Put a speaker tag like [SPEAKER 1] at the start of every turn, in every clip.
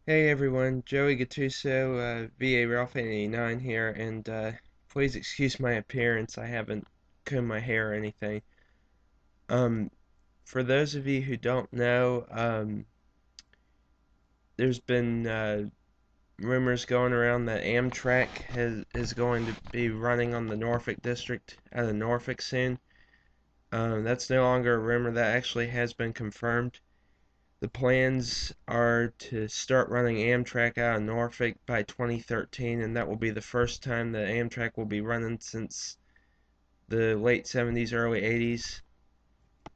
[SPEAKER 1] Hey everyone, Joey Gattuso, VA Ralph 89 here, and please excuse my appearance. I haven't combed my hair or anything. Um, for those of you who don't know, there's been rumors going around that Amtrak is going to be running on the Norfolk District out of Norfolk soon. That's no longer a rumor, that actually has been confirmed. The plans are to start running Amtrak out of Norfolk by 2013, and that will be the first time that Amtrak will be running since the late 70s, early 80s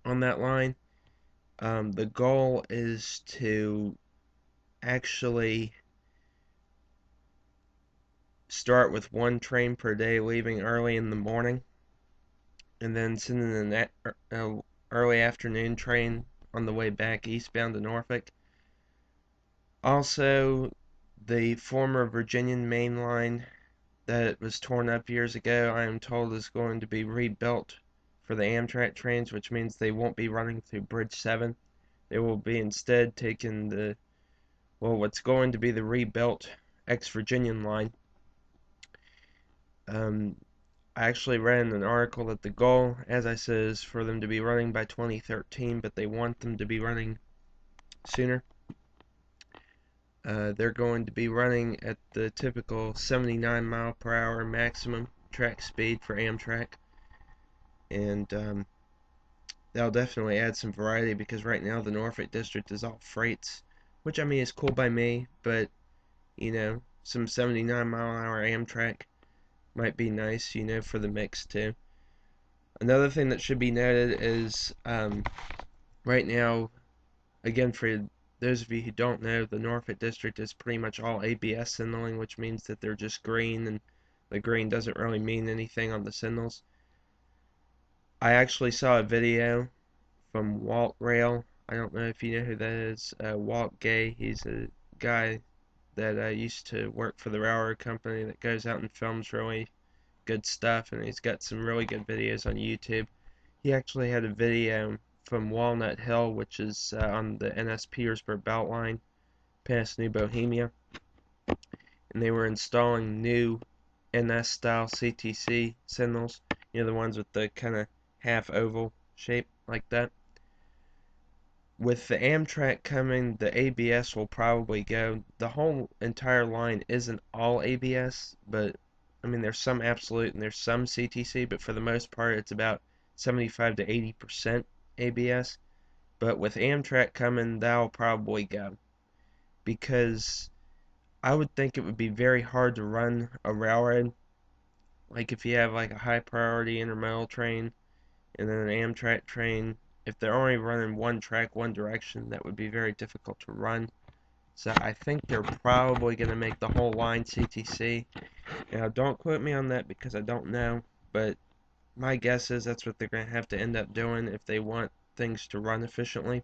[SPEAKER 1] on that line. The goal is to actually start with one train per day leaving early in the morning, and then sending an early afternoon train on the way back eastbound to Norfolk. Also, the former Virginian main line that was torn up years ago, I am told is going to be rebuilt for the Amtrak trains, which means they won't be running through Bridge 7. They will be instead taking what's going to be the rebuilt ex-Virginian line. Um, I actually read in an article that the goal, as I said, is for them to be running by 2013, but they want them to be running sooner. They're going to be running at the typical 79 mile per hour maximum track speed for Amtrak, and that'll definitely add some variety because right now the Norfolk District is all freights, which I mean is cool by me, but some 79-mile-an-hour Amtrak might be nice, for the mix too. Another thing that should be noted is right now, again, for those of you who don't know, the Norfolk District is pretty much all ABS signaling, which means that they're just green, and the green doesn't really mean anything on the signals. I actually saw a video from Walt Rail. I don't know if you know who that is. Walt Gay. He's a guy that used to work for the railroad company that goes out and films really good stuff, and he's got some really good videos on YouTube. He actually had a video from Walnut Hill, which is on the NS Petersburg Beltline past New Bohemia, and they were installing new NS style CTC signals, the ones with the kind of half oval shape like that. With the Amtrak coming, the ABS will probably go. The whole entire line isn't all ABS, but I mean there's some absolute and there's some CTC, but for the most part it's about 75 to 80% ABS. But with Amtrak coming, that'll probably go because I would think it would be very hard to run a railroad. Like if you have like a high priority intermodal train and then an Amtrak train, if they're only running one track, one direction, that would be very difficult to run. So I think they're probably going to make the whole line CTC. Now, don't quote me on that because I don't know, but my guess is that's what they're going to have to end up doing if they want things to run efficiently.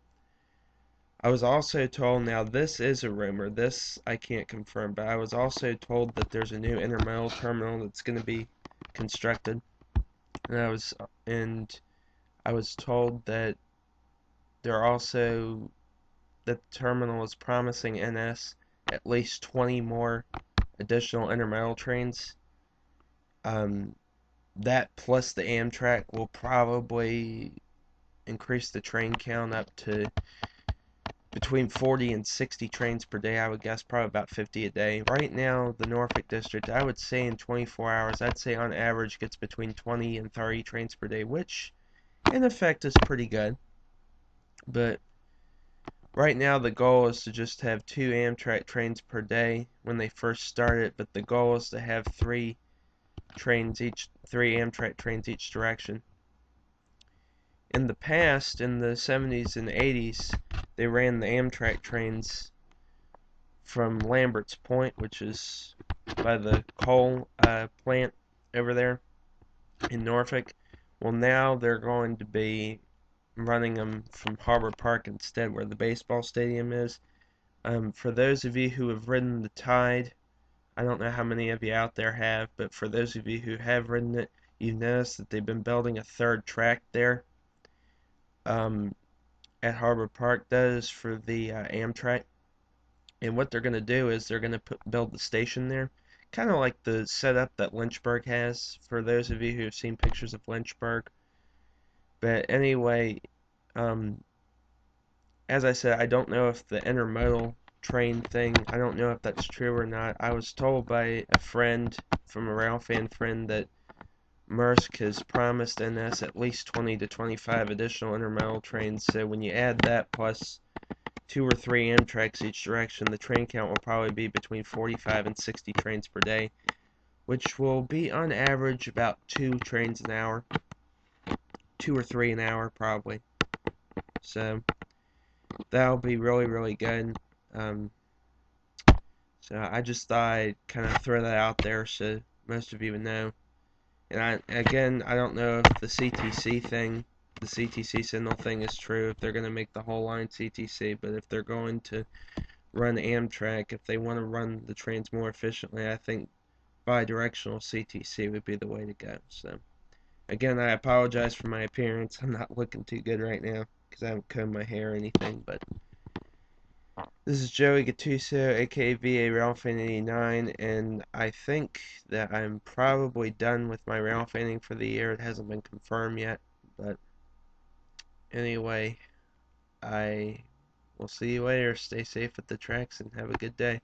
[SPEAKER 1] I was also told, now this is a rumor, this I can't confirm, but I was also told that there's a new intermodal terminal that's going to be constructed, and I was told that they're also that the terminal is promising NS at least 20 more additional intermodal trains. Um, that plus the Amtrak will probably increase the train count up to between 40 and 60 trains per day. I would guess probably about 50 a day. Right now, the Norfolk District, I would say in 24 hours, I'd say on average gets between 20 and 30 trains per day, which in effect is pretty good. But right now, the goal is to just have 2 Amtrak trains per day when they first start it, but the goal is to have 3 Amtrak trains each direction. In the past, in the 70s and 80s, they ran the Amtrak trains from Lambert's Point, which is by the coal plant over there in Norfolk. Well, now they're going to be running them from Harbor Park instead, where the baseball stadium is. For those of you who have ridden the Tide, I don't know how many of you out there have, but for those of you who have ridden it, you've noticed that they've been building a third track there um, at Harbor Park. That is for the Amtrak. And what they're going to do is they're going to build the station there, kind of like the setup that Lynchburg has, for those of you who have seen pictures of Lynchburg. But anyway, um, as I said, I don't know if the intermodal train thing, I don't know if that's true or not. I was told by a friend, from a rail fan friend, that Maersk has promised NS at least 20 to 25 additional intermodal trains. So when you add that plus 2 or 3 Amtraks each direction, the train count will probably be between 45 and 60 trains per day, which will be on average about 2 trains an hour, 2 or 3 an hour probably. So that'll be really, really good. Um, so I just thought I'd kind of throw that out there so most of you would know. And I don't know if the CTC signal thing is true, if they're going to make the whole line CTC, but if they're going to run Amtrak, if they want to run the trains more efficiently, I think bidirectional CTC would be the way to go. So, again, I apologize for my appearance. I'm not looking too good right now because I haven't combed my hair or anything, but this is Joey Gattuso, aka VA Ralphan 89, and I think that I'm probably done with my Ralphaning for the year. It hasn't been confirmed yet, but anyway, I will see you later. Stay safe at the tracks and have a good day.